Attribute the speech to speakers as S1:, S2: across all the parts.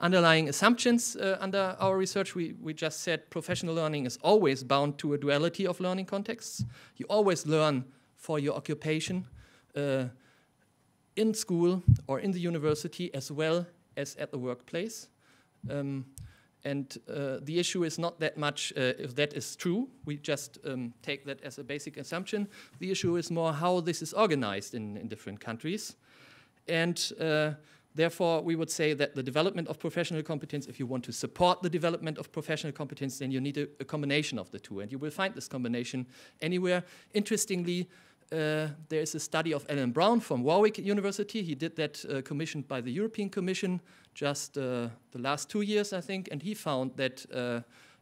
S1: underlying assumptions under our research. We just said professional learning is always bound to a duality of learning contexts. You always learn for your occupation in school or in the university as well as at the workplace. The issue is not that much if that is true. We just take that as a basic assumption. The issue is more how this is organized in different countries. And therefore, we would say that the development of professional competence, if you want to support the development of professional competence, then you need a combination of the two. And you will find this combination anywhere. Interestingly, there is a study of Alan Brown from Warwick University. He did that commissioned by the European Commission just the last 2 years, I think. And he found that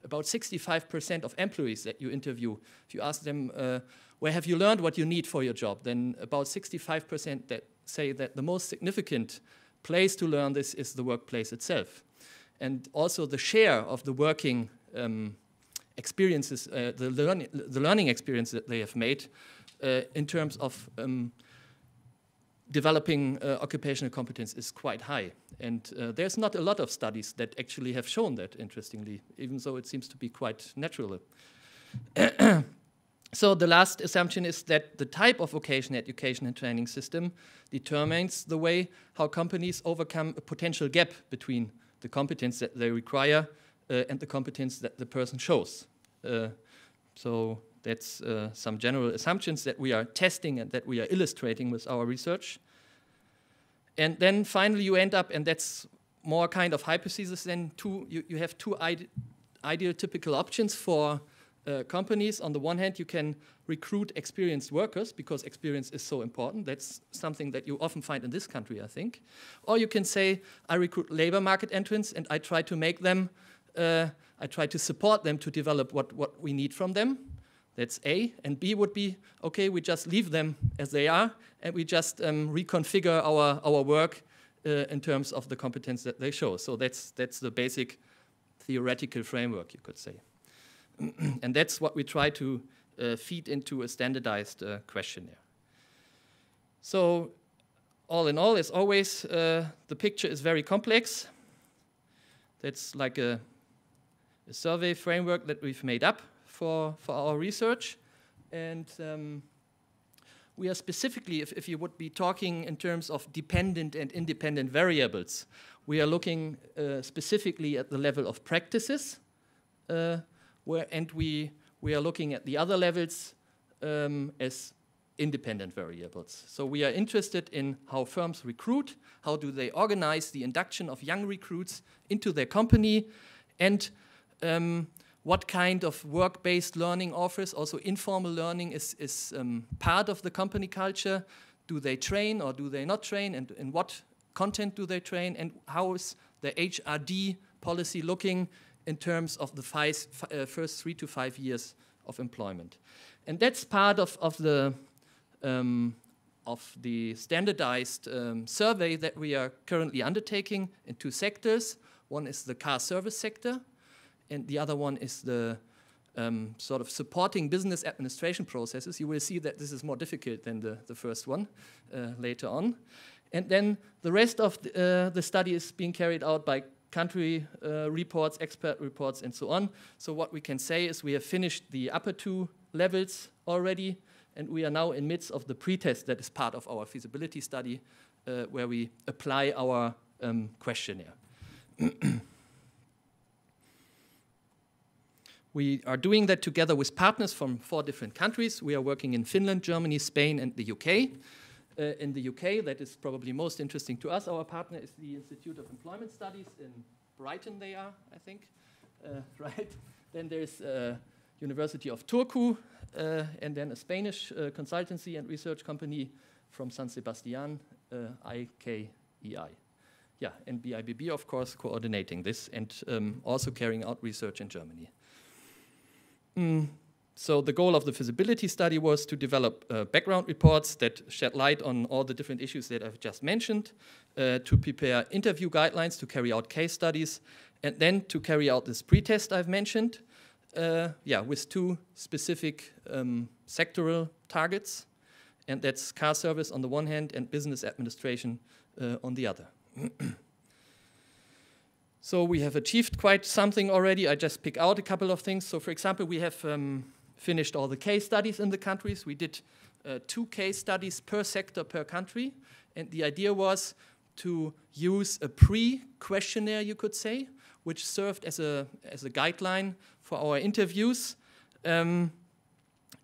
S1: about 65% of employees that you interview, if you ask them, where have you learned what you need for your job, then about 65% that say that the most significant place to learn this is the workplace itself. And also the share of the working experiences, the learning experience that they have made in terms of developing occupational competence is quite high. And there's not a lot of studies that actually have shown that, interestingly, even though it seems to be quite natural. So the last assumption is that the type of vocational education and training system determines the way how companies overcome a potential gap between the competence that they require and the competence that the person shows. So that's some general assumptions that we are testing and that we are illustrating with our research. And then finally you end up, and that's more kind of hypothesis than you have two ideal typical options for companies. On the one hand, you can recruit experienced workers because experience is so important. That's something that you often find in this country, I think. Or you can say, I recruit labor market entrants and I try to make them, I try to support them to develop what we need from them. That's A. And B would be, okay, we just leave them as they are and we just reconfigure our work in terms of the competence that they show. So that's the basic theoretical framework, you could say. And that's what we try to feed into a standardized questionnaire. So all in all, as always, the picture is very complex. That's like a survey framework that we've made up for our research. And we are specifically, if you would be talking in terms of dependent and independent variables, we are looking specifically at the level of practices, and we are looking at the other levels as independent variables. So we are interested in how firms recruit, how do they organize the induction of young recruits into their company, and what kind of work-based learning offers. Also informal learning is part of the company culture. Do they train or do they not train, and in what content do they train, and how is the HRD policy looking in terms of the first 3 to 5 years of employment. And that's part of the standardized survey that we are currently undertaking in 2 sectors. One is the car service sector, and the other one is the sort of supporting business administration processes. You will see that this is more difficult than the first one later on. And then the rest of the study is being carried out by country reports, expert reports, and so on. So what we can say is we have finished the upper 2 levels already, and we are now in midst of the pretest that is part of our feasibility study, where we apply our questionnaire. We are doing that together with partners from 4 different countries. We are working in Finland, Germany, Spain, and the UK. In the UK, that is probably most interesting to us. Our partner is the Institute of Employment Studies in Brighton, they are, I think, right? Then there's University of Turku, and then a Spanish consultancy and research company from San Sebastian, IKEI. Yeah, and BIBB, of course, coordinating this and also carrying out research in Germany. So the goal of the feasibility study was to develop background reports that shed light on all the different issues that I've just mentioned, to prepare interview guidelines, to carry out case studies, and then to carry out this pretest I've mentioned, with 2 specific sectoral targets, and that's car service on the one hand and business administration on the other. So we have achieved quite something already. I just pick out a couple of things. So for example, we have finished all the case studies in the countries. We did 2 case studies per sector, per country. And the idea was to use a pre-questionnaire, you could say, which served as a guideline for our interviews and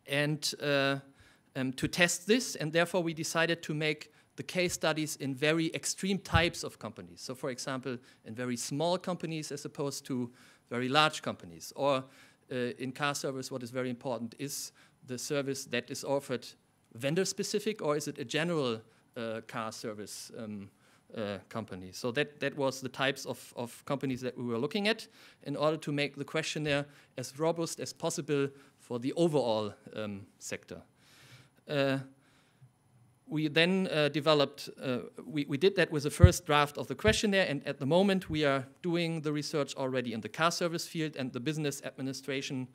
S1: to test this. And therefore, we decided to make the case studies in very extreme types of companies. So for example, in very small companies as opposed to very large companies. Or in car service, what is very important is the service that is offered vendor-specific, or is it a general car service company? So that was the types of companies that we were looking at in order to make the questionnaire as robust as possible for the overall sector. We then developed, we did that with the first draft of the questionnaire, and at the moment we are doing the research already in the car service field, and the business administration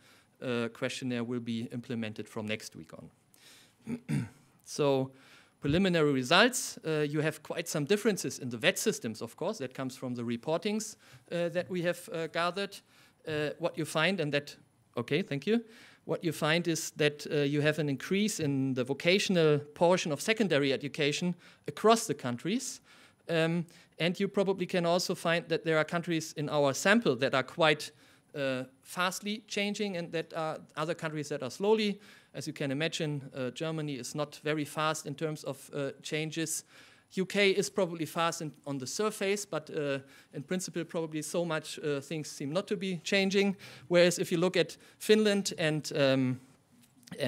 S1: questionnaire will be implemented from next week on. So preliminary results, you have quite some differences in the VET systems, of course. That comes from the reportings that we have gathered. What you find, and that, okay, thank you. What you find is that you have an increase in the vocational portion of secondary education across the countries. And you probably can also find that there are countries in our sample that are quite fastly changing, and that are other countries that are slowly. As you can imagine, Germany is not very fast in terms of changes. UK is probably fast on the surface, but in principle, probably so much things seem not to be changing. Whereas if you look at Finland and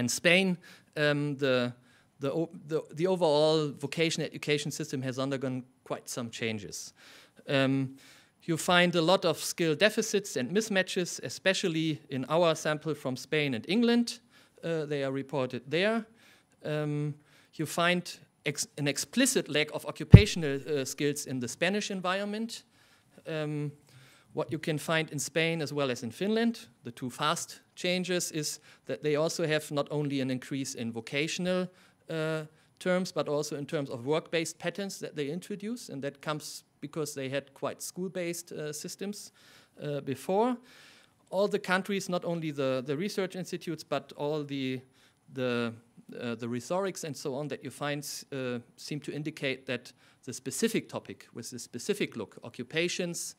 S1: Spain, the overall vocational education system has undergone quite some changes. You find a lot of skill deficits and mismatches, especially in our sample from Spain and England. They are reported there. You find an explicit lack of occupational skills in the Spanish environment. What you can find in Spain as well as in Finland, the 2 fast changes, is that they also have not only an increase in vocational terms, but also in terms of work-based patterns that they introduce, and that comes because they had quite school-based systems before. All the countries, not only the research institutes, but all the rhetorics and so on that you find seem to indicate that the specific topic with the specific look, occupations,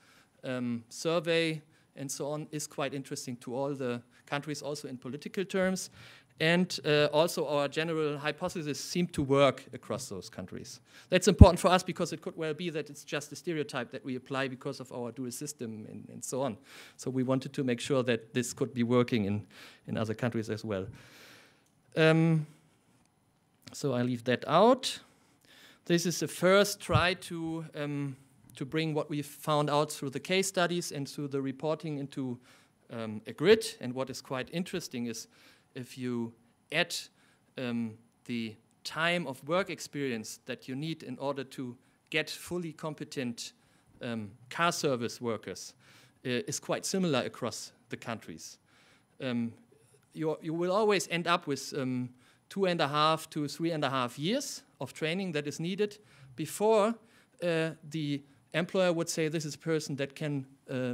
S1: survey, and so on, is quite interesting to all the countries, also in political terms. And also our general hypothesis seemed to work across those countries. That's important for us because it could well be that it's just a stereotype that we apply because of our dual system and so on. So we wanted to make sure that this could be working in other countries as well. So I leave that out. This is the first try to bring what we've found out through the case studies and through the reporting into a grid. And what is quite interesting is if you add the time of work experience that you need in order to get fully competent car service workers, is quite similar across the countries. You will always end up with 2.5 to 3.5 years of training that is needed before the employer would say this is a person that can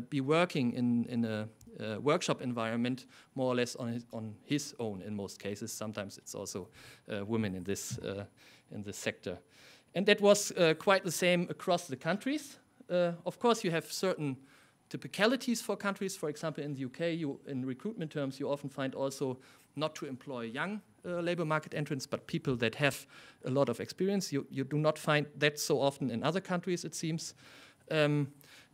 S1: be working in a workshop environment more or less on his own in most cases. Sometimes it's also women in this sector. And that was quite the same across the countries. Of course, you have certain typicalities for countries. For example, in the UK, in recruitment terms, you often find also not to employ young labor market entrants, but people that have a lot of experience. You do not find that so often in other countries, it seems.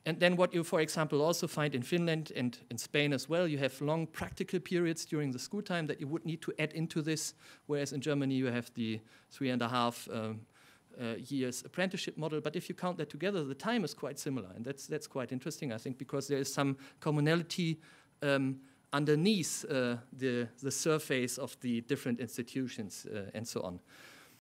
S1: And then what you, for example, also find in Finland and in Spain as well, you have long practical periods during the school time that you would need to add into this, whereas in Germany you have the 3.5 years apprenticeship model. But if you count that together, the time is quite similar, and that's quite interesting, I think, because there is some commonality underneath the surface of the different institutions and so on.